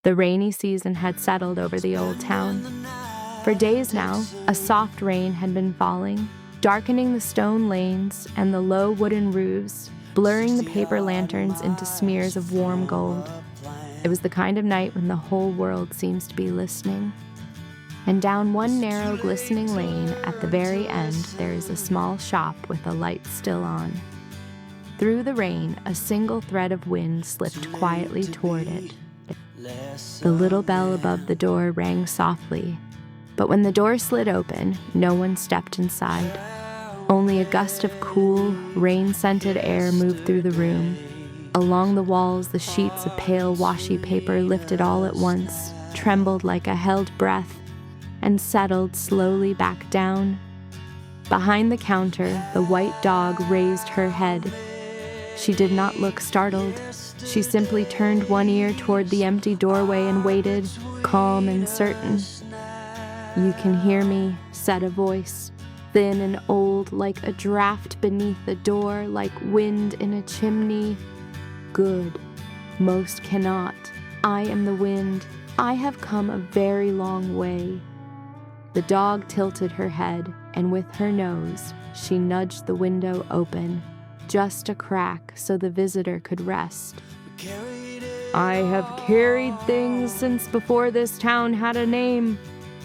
The rainy season had settled over the old town. For days now, a soft rain had been falling, darkening the stone lanes and the low wooden roofs, blurring the paper lanterns into smears of warm gold. It was the kind of night when the whole world seems to be listening. And down one narrow, glistening lane at the very end, there is a small shop with a light still on. Through the rain, a single thread of wind slipped quietly toward it. The little bell above the door rang softly, but when the door slid open, no one stepped inside. Only a gust of cool, rain-scented air moved through the room. Along the walls, the sheets of pale washi paper lifted all at once, trembled like a held breath, and settled slowly back down. Behind the counter, the white dog raised her head. She did not look startled. She simply turned one ear toward the empty doorway and waited, calm and certain. "You can hear me," said a voice, thin and old, like a draft beneath the door, like wind in a chimney. "Good. Most cannot. I am the wind. I have come a very long way." The dog tilted her head, and with her nose, she nudged the window open, just a crack so the visitor could rest. "I have carried things since before this town had a name,"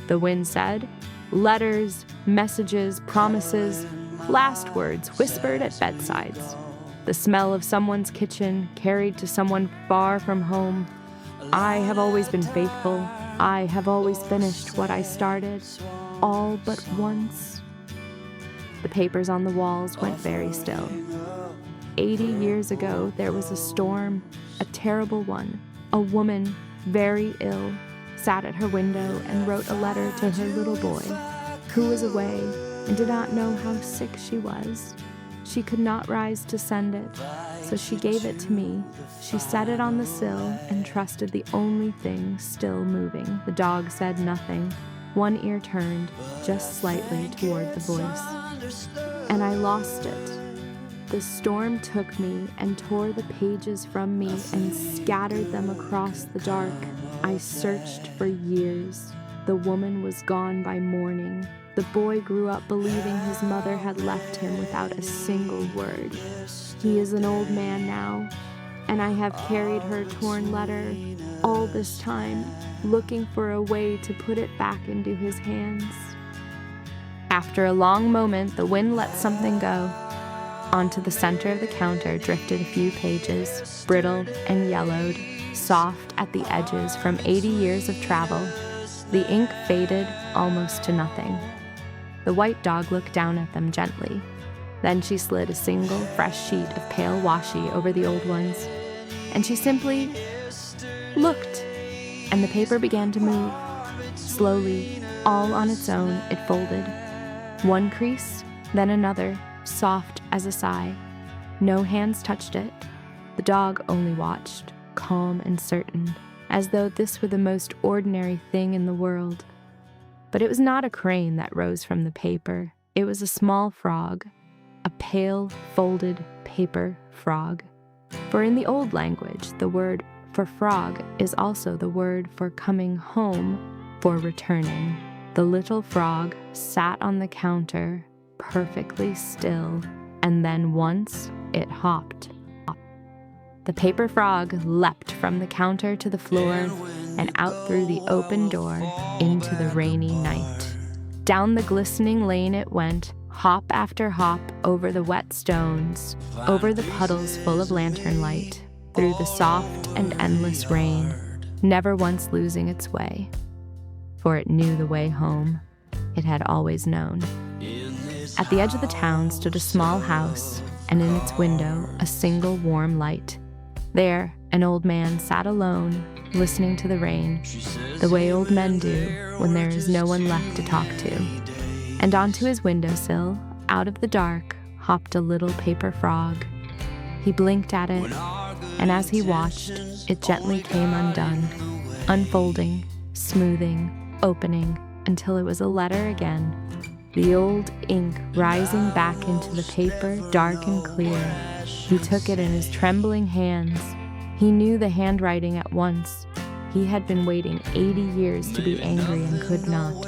the wind said. "Letters, messages, promises, last words whispered at bedsides. The smell of someone's kitchen carried to someone far from home. I have always been faithful. I have always finished what I started, all but once." The papers on the walls went very still. 80 years ago, there was a storm, a terrible one. A woman, very ill, sat at her window and wrote a letter to her little boy, who was away and did not know how sick she was. She could not rise to send it, so she gave it to me. She set it on the sill and trusted the only thing still moving. The dog said nothing. One ear turned, just slightly toward the voice. And I lost it. The storm took me and tore the pages from me and scattered them across the dark. I searched for years. The woman was gone by morning. The boy grew up believing his mother had left him without a single word. He is an old man now, and I have carried her torn letter all this time, looking for a way to put it back into his hands. After a long moment, the wind let something go. Onto the center of the counter drifted a few pages, brittle and yellowed, soft at the edges from 80 years of travel. The ink faded almost to nothing. The white dog looked down at them gently. Then she slid a single, fresh sheet of pale washi over the old ones, and she simply looked, and the paper began to move. Slowly, all on its own, it folded. One crease, then another, soft as a sigh. No hands touched it. The dog only watched, calm and certain, as though this were the most ordinary thing in the world. But it was not a crane that rose from the paper. It was a small frog, a pale, folded paper frog. For in the old language, the word for frog is also the word for coming home, for returning. The little frog sat on the counter, perfectly still, and then once it hopped. The paper frog leapt from the counter to the floor and out through the open door into the rainy night. Down the glistening lane it went, hop after hop over the wet stones, over the puddles full of lantern light, through the soft and endless rain, never once losing its way. For it knew the way home. It had always known. At the edge of the town stood a small house, and in its window a single warm light. There, an old man sat alone, listening to the rain, the way old men do when there is no one left to talk to. And onto his windowsill, out of the dark, hopped a little paper frog. He blinked at it, and as he watched, it gently came undone, unfolding, smoothing, opening, until it was a letter again. The old ink rising back into the paper, dark and clear. He took it in his trembling hands. He knew the handwriting at once. He had been waiting 80 years to be angry and could not.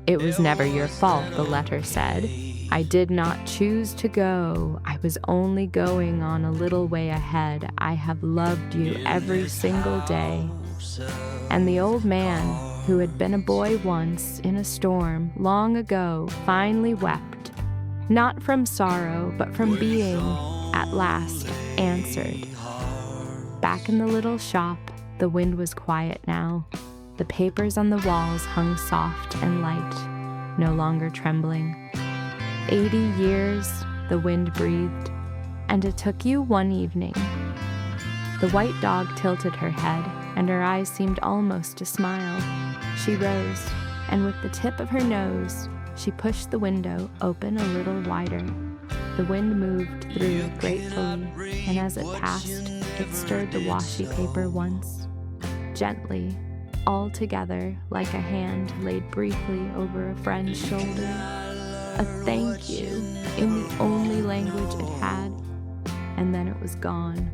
"It was never your fault," the letter said. "I did not choose to go. I was only going on a little way ahead. I have loved you every single day." And the old man, who had been a boy once in a storm long ago, finally wept, not from sorrow, but from being, at last, answered. Back in the little shop, the wind was quiet now. The papers on the walls hung soft and light, no longer trembling. 80 years, the wind breathed, and it took you one evening. The white dog tilted her head, and her eyes seemed almost to smile. She rose, and with the tip of her nose, she pushed the window open a little wider. The wind moved through it gratefully, and as it passed, it stirred the washi paper once, gently, all together, like a hand laid briefly over a friend's shoulder. A thank you in the only language it had, and then it was gone,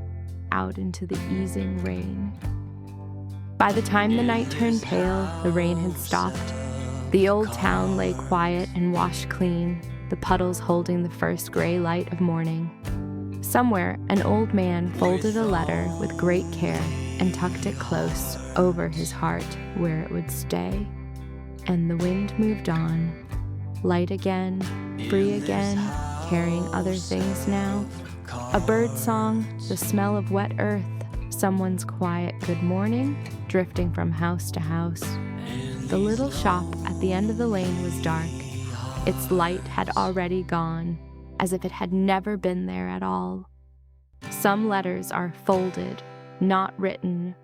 out into the easing rain. By the time the night turned pale, the rain had stopped. The old town lay quiet and washed clean, the puddles holding the first gray light of morning. Somewhere, an old man folded a letter with great care and tucked it close over his heart where it would stay. And the wind moved on, light again, free again, carrying other things now. A bird song, the smell of wet earth, someone's quiet good morning, drifting from house to house. The little shop at the end of the lane was dark. Its light had already gone, as if it had never been there at all. Some letters are folded, not written,